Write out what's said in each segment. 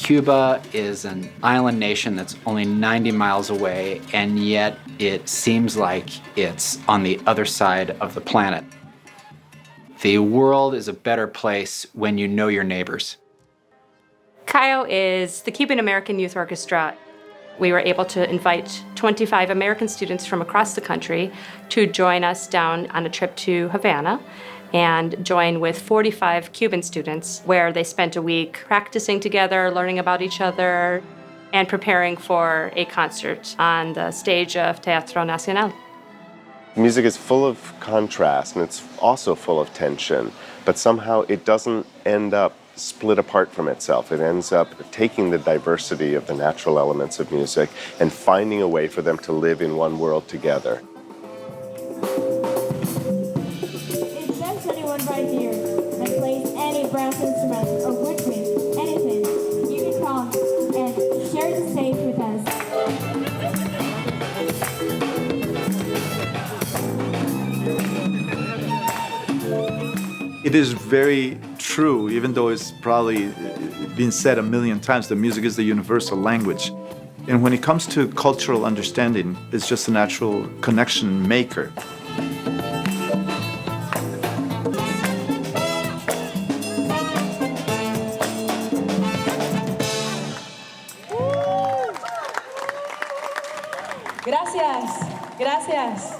Cuba is an island nation that's only 90 miles away, and yet it seems like it's on the other side of the planet. The world is a better place when you know your neighbors. CAYO is the Cuban American Youth Orchestra. We were able to invite 25 American students from across the country to join us down on a trip to Havana and join with 45 Cuban students, where they spent a week practicing together, learning about each other, and preparing for a concert on the stage of Teatro Nacional. Music is full of contrast, and it's also full of tension, but somehow it doesn't end up split apart from itself. It ends up taking the diversity of the natural elements of music and finding a way for them to live in one world together. If there's anyone right here that plays any brass instrument or woodwind, anything, you can come and share the stage with us. It is very true, even though it's probably been said a million times, that music is the universal language. And when it comes to cultural understanding, it's just a natural connection maker. Gracias, gracias.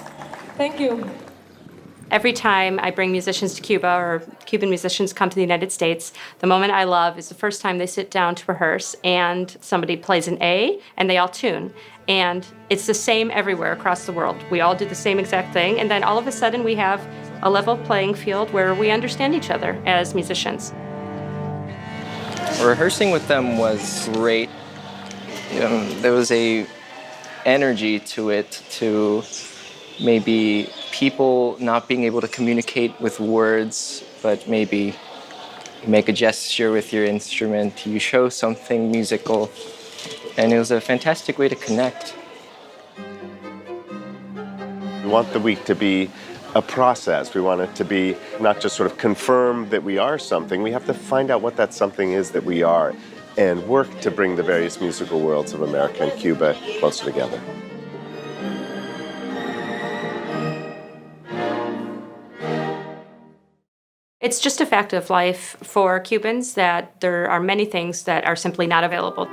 Thank you. Every time I bring musicians to Cuba or Cuban musicians come to the United States, the moment I love is the first time they sit down to rehearse and somebody plays an A and they all tune. And it's the same everywhere across the world. We all do the same exact thing, and then all of a sudden we have a level playing field where we understand each other as musicians. Rehearsing with them was great. There was a energy to it, to maybe people not being able to communicate with words, but maybe you make a gesture with your instrument, you show something musical, and it was a fantastic way to connect. We want the week to be a process. We want it to be not just sort of confirm that we are something. We have to find out what that something is that we are and work to bring the various musical worlds of America and Cuba closer together. It's just a fact of life for Cubans that there are many things that are simply not available.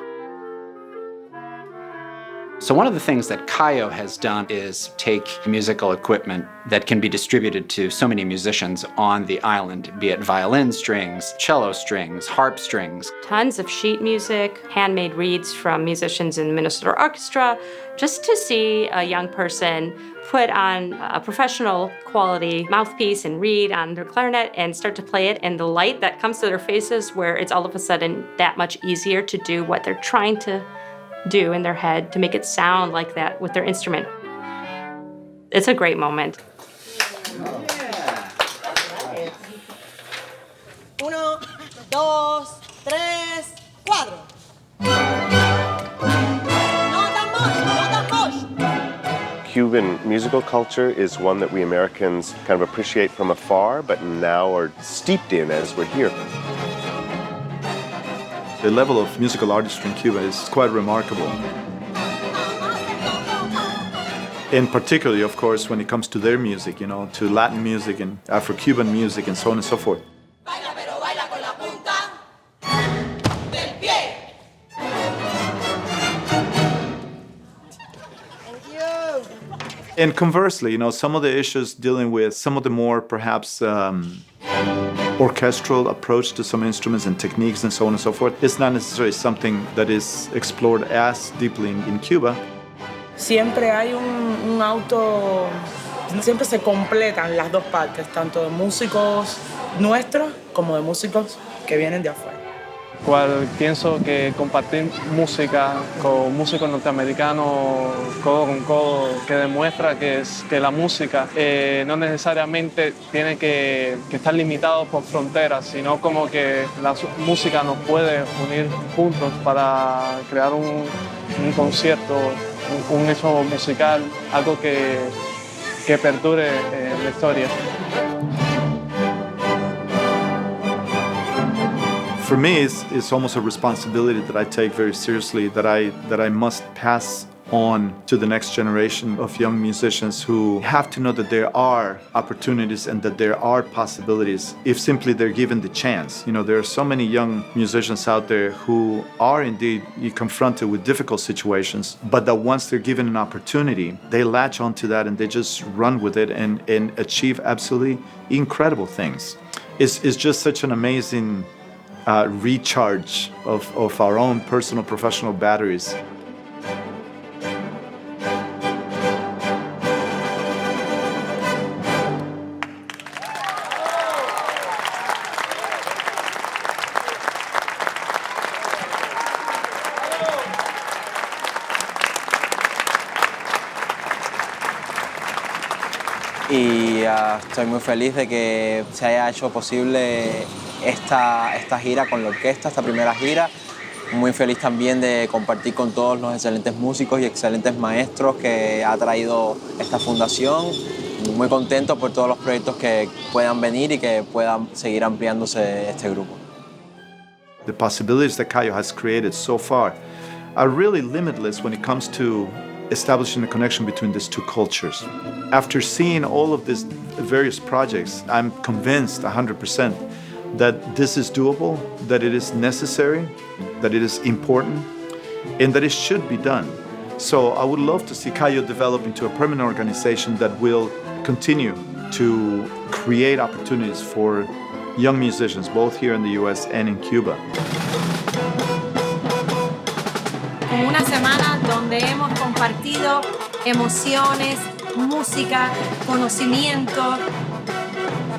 So one of the things that CAYO has done is take musical equipment that can be distributed to so many musicians on the island, be it violin strings, cello strings, harp strings. Tons of sheet music, handmade reeds from musicians in the Minnesota Orchestra, just to see a young person put on a professional quality mouthpiece and reed on their clarinet and start to play it, and the light that comes to their faces where it's all of a sudden that much easier to do what they're trying to do in their head to make it sound like that with their instrument. It's a great moment. Uno, dos, tres, cuatro. Cuban musical culture is one that we Americans kind of appreciate from afar, but now are steeped in as we're here. The level of musical artistry in Cuba is quite remarkable. And particularly, of course, when it comes to their music, to Latin music and Afro-Cuban music and so on and so forth. And conversely, some of the issues dealing with some of the more perhaps orchestral approach to some instruments and techniques and so on and so forth, it's not necessarily something that is explored as deeply in Cuba. Siempre hay un auto, siempre se completan las dos partes, tanto de músicos nuestros como de músicos que vienen de afuera. Pienso que compartir música con músicos norteamericanos codo con codo, que demuestra que la música no necesariamente tiene que estar limitado por fronteras, sino como que la música nos puede unir juntos para crear un concierto, un hecho musical, algo que perdure en la historia. For me, it's almost a responsibility that I take very seriously, that I must pass on to the next generation of young musicians who have to know that there are opportunities and that there are possibilities if simply they're given the chance. You know, there are so many young musicians out there who are indeed confronted with difficult situations, but that once they're given an opportunity, they latch onto that and they just run with it and achieve absolutely incredible things. It's just such an amazing recharge of our own personal professional batteries. Y estoy muy feliz de que se haya hecho posible esta gira con la orquesta, esta primera gira. Muy feliz también de compartir con todos los excelentes músicos y excelentes maestros que ha traído esta fundación. Muy contento por todos los proyectos que puedan venir y que puedan seguir ampliándose este grupo. The possibilities that CAYO has created so far are really limitless when it comes to establishing a connection between these two cultures. After seeing all of these various projects, I'm convinced 100% that this is doable, that it is necessary, that it is important, and that it should be done. So I would love to see CAYO develop into a permanent organization that will continue to create opportunities for young musicians, both here in the US and in Cuba. Con una semana donde hemos compartido emociones, música, conocimiento,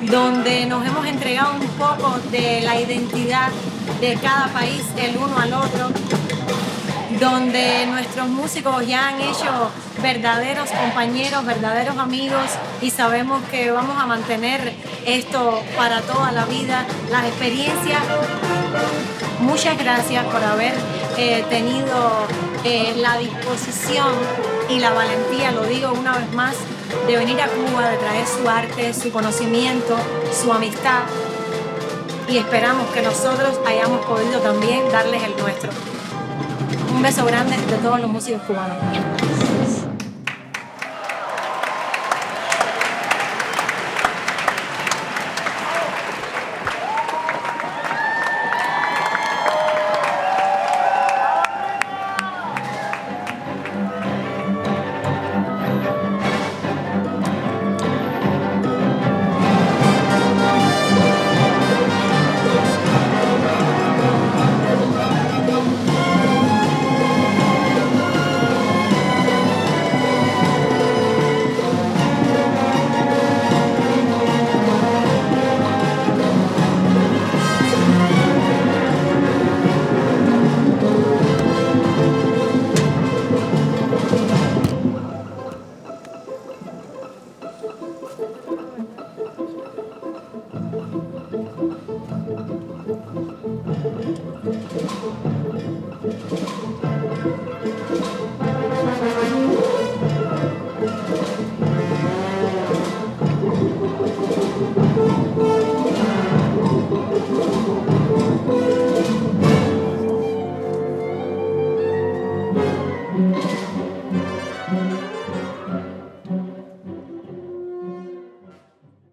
donde nos hemos entregado un poco de la identidad de cada país el uno al otro, donde nuestros músicos ya han hecho verdaderos compañeros, verdaderos amigos y sabemos que vamos a mantener esto para toda la vida, las experiencias. Muchas gracias por haber tenido la disposición y la valentía, lo digo una vez más, de venir a Cuba, de traer su arte, su conocimiento, su amistad y esperamos que nosotros hayamos podido también darles el nuestro. Un beso grande de todos los músicos cubanos.